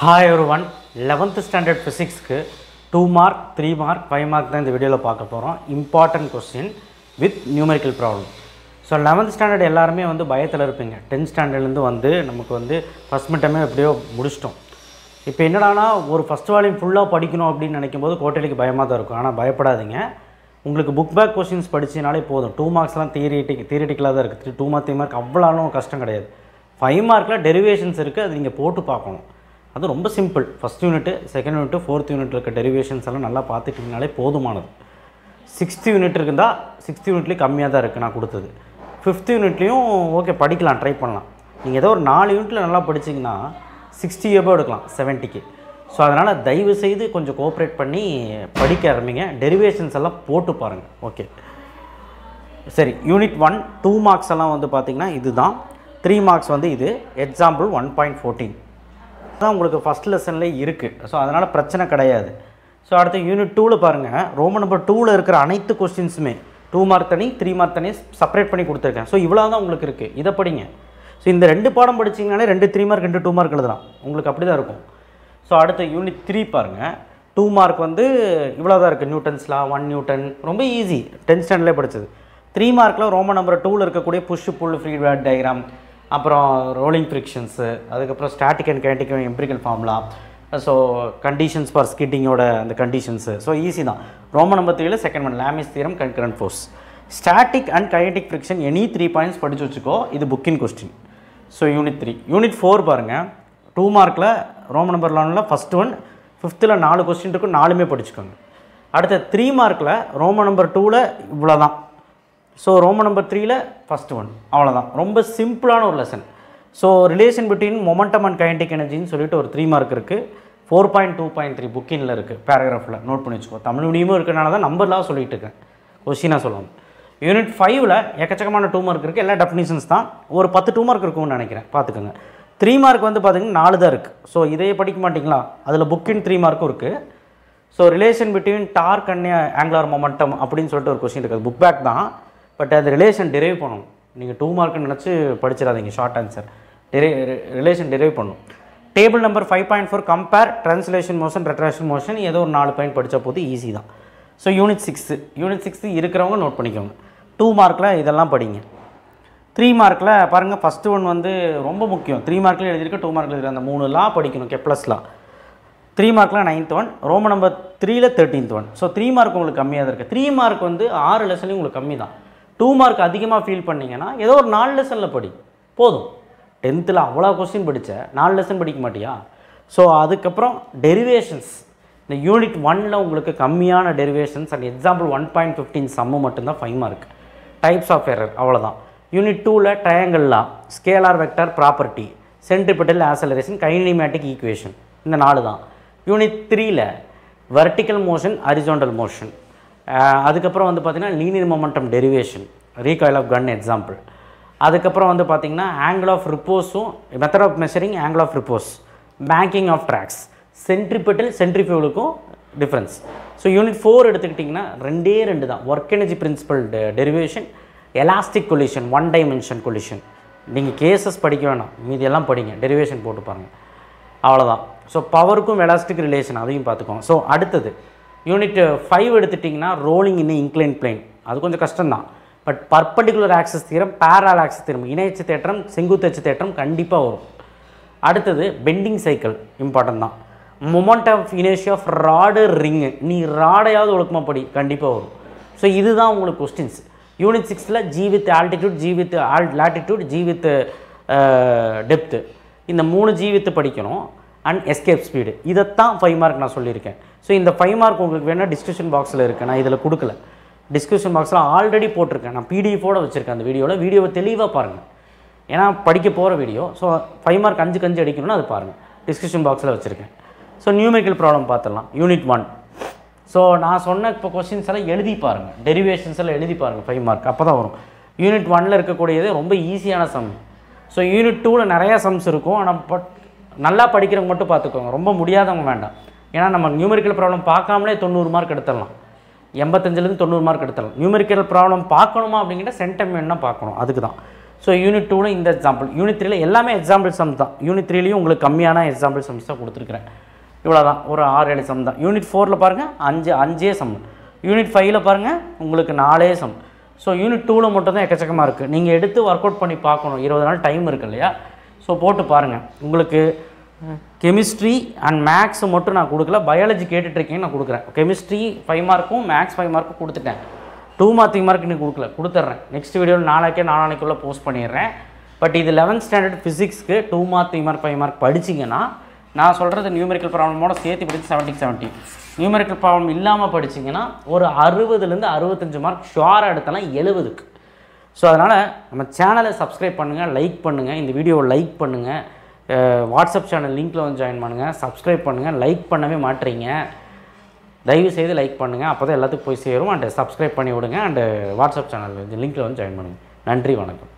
Hi everyone, 11th standard physics க்கு 2 mark, 3 mark, 5 mark தான் இந்த வீடியோவில் பார்க்க போகிறோம். Important question with numerical problem. So 11th standard எல்லாருமே வந்து பயத்தில் இருப்பீங்க. 10th standardலேருந்து வந்து நமக்கு வந்து ஃபஸ்ட் மிட்டமே எப்படியோ முடிச்சிட்டோம். இப்போ என்னடானா ஒரு ஃபஸ்ட் வால்யூம் ஃபுல்லாக படிக்கணும் அப்படின்னு நினைக்கும் போது கோட்டைக்கு பயமாக தான் இருக்கும். ஆனால் பயப்படாதீங்க, உங்களுக்கு புக் பேக் கொஸ்டின்ஸ் படிச்சினாலே போதும். 2 மார்க்ஸ்லாம் தியரிட்டிக்கலாக தான் இருக்குது. 2 மார்க் 3 மார்க் அவ்வளோனும் கஷ்டம் கிடையாது. 5 மார்க்கில் டெரிவேஷன்ஸ் இருக்குது, அது நீங்கள் போட்டு பார்க்கணும். அது ரொம்ப simple. First unit, second unit, fourth unit இருக்க டெரிவேஷன்ஸ் எல்லாம் நல்லா பார்த்துட்டிங்கனாலே போதுமானது. 6th யூனிட் இருந்தால் 6th யூனிட்லேயும் கம்மியாக தான் இருக்குது நான் கொடுத்தது. 5th யூனிட்லேயும் ஓகே படிக்கலாம், ட்ரை பண்ணலாம். நீங்கள் ஏதோ ஒரு 4 யூனிட்டில் நல்லா படிச்சிங்கன்னா 60 எபோவ் எடுக்கலாம் 70க்கு. ஸோ அதனால் தயவு செய்து கொஞ்சம் கோஆப்ரேட் பண்ணி படிக்க ஆரம்பிங்க. டெரிவேஷன்ஸ் எல்லாம் போட்டு பாருங்கள். ஓகே சரி, யூனிட் 1 2 மார்க்ஸ் எல்லாம் வந்து பார்த்திங்கன்னா இதுதான். 3 மார்க்ஸ் வந்து இது எக்ஸாம்பிள் 1.14 தான் உங்களுக்கு ஃபஸ்ட் லெசன்லேயே இருக்குது. ஸோ அதனால் பிரச்சனை கிடையாது. ஸோ அடுத்து யூனிட் 2ல் பாருங்கள், ரோமன் நம்பர் 2ல் இருக்கிற அனைத்து கொஸ்டின்ஸுமே 2 மார்க் தனி 3 மார்க் தனி செப்பரேட் பண்ணி கொடுத்துருக்கேன். ஸோ இவ்வளோ தான் உங்களுக்கு இருக்குது, இதை படிங்க. ஸோ இந்த 2 பாடம் படிச்சிங்கனாலே 2 3 மார்க் 2 2 மார்க் எழுதலாம், உங்களுக்கு அப்படி தான் இருக்கும். ஸோ அடுத்து யூனிட் 3 பாருங்கள், 2 மார்க் வந்து இவ்வளோ தான் இருக்குது. நியூட்டன்ஸ்லா 1 நியூட்டன் ரொம்ப ஈஸி, 10th ஸ்டாண்டர்ட்லேயே படித்தது. 3 மார்க்கில் ரோமன் நம்பர் 2ல் இருக்கக்கூடிய புஷ் புல் ஃப்ரீ வேட் டயக்ராம், அப்புறம் ரோலிங் ஃப்ரிக்ஷன்ஸு, அதுக்கப்புறம் static and kinetic empirical formula, so conditions for ஸ்கிட்டிங்கோட அந்த கண்டிஷன்ஸு. ஸோ ஈஸி தான். ரோமன் நம்பர் 3ல் second one Lami's theorem concurrent force. Static and kinetic friction any 3 points படித்து வச்சுக்கோ, இது புக்கின் கொஸ்டின். So unit 3. யூனிட் 4 பாருங்கள், 2 மார்க்கில் ரோமன் நம்பர் 11ல் ஃபஸ்ட் ஒன், 5th 4 கொஸ்டின் இருக்கும், 4மே படிச்சுக்கோங்க. அடுத்த 3 மார்க்கில் ரோமன் நம்பர் 2ல் இவ்வளோ தான். ஸோ ரோமன் நம்பர் 3ல் ஃபஸ்ட் ஒன், அவ்வளோதான். ரொம்ப சிம்பிளான ஒரு lesson. So relation between momentum and kinetic எனர்ஜின்னு சொல்லிட்டு ஒரு 3 மார்க் இருக்குது. 4.2.3 புக்கினில் இருக்குது, பேராகிராஃபில் நோட் பண்ணி வச்சுக்கோ. தமிழ் மீடியமும் இருக்கிறனால தான் நம்பர்லாம் சொல்லிட்டு இருக்கேன், கொஸ்டினாக சொல்லணும். யூனிட் 5ல் எக்கச்சக்கமான 2 மார்க் இருக்குது, எல்லா டெஃபினிஷன்ஸ் தான். ஒரு 10 2 மார்க் இருக்கும்னு நினைக்கிறேன், பார்த்துக்கோங்க. 3 மார்க் வந்து பார்த்திங்கன்னா 4 தான் இருக்குது. ஸோ இதையே படிக்க மாட்டிங்களா, அதில் புக்கின் 3 மார்க்கும் இருக்குது. So relation between torque and angular momentum அப்படின்னு சொல்லிட்டு ஒரு கொஸ்டின் இருக்குது, புக் பேக் தான். பட் அது ரிலேஷன் டெரைவ் பண்ணணும். நீங்கள் 2 மார்க்குன்னு நினச்சி படிச்சிடாதீங்க, ஷார்ட் ஆன்சர். ரிலேஷன் டெரைவ் பண்ணணும். Table number 5.4 compare translation motion rotation motion, ஏதோ ஒரு 4 பாயிண்ட் படித்தா போது ஈஸி தான். ஸோ யூனிட் 6 இருக்கிறவங்க நோட் பண்ணிக்கோங்க. 2 மார்க்கில் இதெல்லாம் படிங்க. 3 மார்க்கில் பாருங்கள், ஃபஸ்ட்டு ஒன் வந்து ரொம்ப முக்கியம். 3 மார்க்கில் எழுதியிருக்க, 2 மார்க்கில் எழுதிருக்க அந்த 3 லா படிக்கணும், கெப்லஸ் லா. 3 மார்க்கில் 9th ஒன், ரோமன் நம்பர் 3ல் 13th ஒன். ஸோ 3 மார்க் உங்களுக்கு கம்மியாக தான் இருக்குது. 3 மார்க் வந்து 6 லெசன்லையும் உங்களுக்கு கம்மி தான். 2 மார்க் அதிகமாக ஃபீல் பண்ணிங்கன்னா ஏதோ ஒரு 4 லெசனில் படி போதும். 10th அவ்வளோ கொஸ்டின் படித்த 4 லெசன் படிக்க மாட்டியா? ஸோ அதுக்கப்புறம் டெரிவேஷன்ஸ், இந்த யூனிட் 1ல் உங்களுக்கு கம்மியான டெரிவேஷன்ஸ் அண்ட் எக்ஸாம்பிள் 1.15 சம்மு மட்டும்தான் 5 மார்க். டைப்ஸ் ஆஃப் எரர் அவ்வளோதான். யூனிட் 2ல் ட்ரையாங்கிள்லா, scalar vector property, centripetal acceleration, kinematic equation, இந்த 4 தான். யூனிட் 3ல் வெர்டிக்கல் மோஷன், ஹரிசாண்டல் மோஷன், அதுக்கப்புறம் வந்து பார்த்திங்கன்னா linear momentum derivation, recoil of gun example. அதுக்கப்புறம் வந்து பார்த்திங்கன்னா ஆங்கிள் ஆஃப் ரிப்போஸும் method of measuring angle of repose, banking of tracks, centripetal சென்ட்ரிஃபியூலுக்கும் டிஃப்ரென்ஸ். ஸோ யூனிட் 4 எடுத்துக்கிட்டிங்கன்னா 2 தான். Work energy principle derivation, elastic collision, 1 dimension collision. நீங்கள் கேசஸ் படிக்க வேணாம், மீதியெல்லாம் படிங்க, டெரிவேஷன் போட்டு பாருங்கள், அவ்வளோதான். ஸோ பவருக்கும் எலாஸ்டிக் ரிலேஷன் அதையும் பார்த்துக்கோங்க. ஸோ அடுத்தது யூனிட் 5 எடுத்துட்டிங்கன்னா ரோலிங் இன் இன்க்ளைன் பிளேன், அது கொஞ்சம் கஷ்டம்தான். But perpendicular axis theorem, parallel axis theorem, இணையச்சு தேற்றம், செங்குத்தச்சு தேற்றம் கண்டிப்பாக வரும். அடுத்தது பெண்டிங் சைக்கிள் இம்பார்ட்டன்ட் தான். Moment of inertia of rod ring, நீ ராடையாவது ஒழுக்கமாக படி, கண்டிப்பாக வரும். ஸோ இதுதான் உங்களுக்கு கொஸ்டின்ஸ். யூனிட் 6ல் g with altitude, g with latitude, g with depth, இந்த 3 ஜி வித்து படிக்கணும். அண்ட் எஸ்கேப் ஸ்பீடு, இதைத்தான் 5 மார்க் நான் சொல்லியிருக்கேன். ஸோ இந்த 5 மார்க் உங்களுக்கு வேணால் டிஸ்கிரிப்ஷன் பாக்ஸில் இருக்குது, நான் இதில் கொடுக்கல. டிஸ்கிரிப்ஷன் பாக்ஸில் ஆல்ரெடி போட்டிருக்கேன், நான் பிடிஎஃபோடு வச்சுருக்கேன். அந்த வீடியோவை தெளிவாக பாருங்கள், ஏன்னா படிக்க போகிற வீடியோ. ஸோ 5 மார்க் 5 அடிக்கணும்னா அது பாருங்கள், டிஸ்கிரிப்ஷன் பாக்ஸில் வச்சுருக்கேன். ஸோ நியூமெரிக்கல் ப்ராப்ளம் பார்த்துடலாம். யூனிட் 1. ஸோ நான் சொன்ன இப்போ கொஸ்டின்ஸ் எல்லாம் எழுதி பாருங்கள், டெரிவேஷன்ஸ் எல்லாம் எழுதி பாருங்கள், 5 மார்க் அப்போ தான் வரும். யூனிட் 1ல் இருக்கக்கூடியது ரொம்ப ஈஸியான சம். ஸோ யூனிட் 2ல் நிறையா சம்ஸ் இருக்கும், ஆனால் பட் நல்லா படிக்கிறவங்க மட்டும் பார்த்துக்கோங்க, ரொம்ப முடியாதவங்க வேண்டாம். ஏன்னா நம்ம நியூமெரிக்கல் ப்ராப்ளம் பார்க்காமலே 90 மார்க் எடுத்துடலாம், 85லேருந்து 90 மார்க் எடுத்துடலாம். நியூமெரிக்கல் ப்ராப்ளம் பார்க்கணுமா அப்படிங்கிட்ட சென்டம் வேணுன்னா பார்க்கணும், அதுக்கு தான். ஸோ யூனிட் 2ல இந்த எக்ஸாம்பிள், யூனிட் 3ல எல்லாமே எக்ஸாம்பிள் சம் தான். யூனிட் 3லையும் உங்களுக்கு கம்மியான எக்ஸாம்பிள் சம்ஸ் தான் கொடுத்துருக்குறேன். இவ்வளோ தான், ஒரு 6-7 சம் தான். யூனிட் 4ல் பாருங்கள் 5 சம். யூனிட் 5ல் பாருங்கள் உங்களுக்கு 4 சம். ஸோ யூனிட் 2ல் மட்டும் தான் எக்கச்சக்கமாக இருக்குது. நீங்கள் எடுத்து ஒர்க் அவுட் பண்ணி பார்க்கணும். 20 நாள் டைம் இருக்குது இல்லையா? ஸோ போட்டு பாருங்கள். உங்களுக்கு கெமிஸ்ட்ரி அண்ட் மேக்ஸ் மட்டும் நான் கொடுக்கல, பயாலஜி கேட்டுட்ருக்கேன்னு நான் கொடுக்குறேன். கெமிஸ்ட்ரி 5 மார்க்கும் மேக்ஸ் 5 மார்க்கும் கொடுத்துட்டேன். 2 மார்க் 3 மார்க் இன்னும் கொடுத்துட்றேன். நெக்ஸ்ட் வீடியோவில் நாளைக்குள்ளே போஸ்ட் பண்ணிடுறேன். பட் இது 11th ஸ்டாண்டர்ட் ஃபிசிக்ஸ்க்கு 2 மார்க் 3 மார்க் 5 மார்க் படிச்சிங்கன்னா, நான் சொல்கிறது நியூமெரிக்கல் ப்ராப்ளமோட சேர்த்து படித்து 70 நியூமெரிக்கல் ப்ராப்ளம் இல்லாமல் படிச்சிங்கன்னா ஒரு 60லேருந்து 65 மார்க் ஷுவராக எடுத்தலாம் 70க்கு. ஸோ அதனால் நம்ம சேனலை சப்ஸ்கிரைப் பண்ணுங்கள், லைக் பண்ணுங்கள், இந்த வீடியோவை லைக் பண்ணுங்கள், வாட்ஸ்அப் சேனல் லிங்க்கில் வந்து ஜாயின் பண்ணுங்கள், சப்ஸ்கிரைப் பண்ணுங்கள். லைக் பண்ணவே மாட்டீங்க, தயவுசெய்து லைக் பண்ணுங்கள். அப்போ தான் எல்லாத்துக்கும் போய் சேரும். அண்ட் சப்ஸ்கிரைப் பண்ணி விடுங்க. அண்டு வாட்ஸ்அப் சேனல் லிங்க்கில் வந்து ஜாயின் பண்ணுங்கள். நன்றி, வணக்கம்.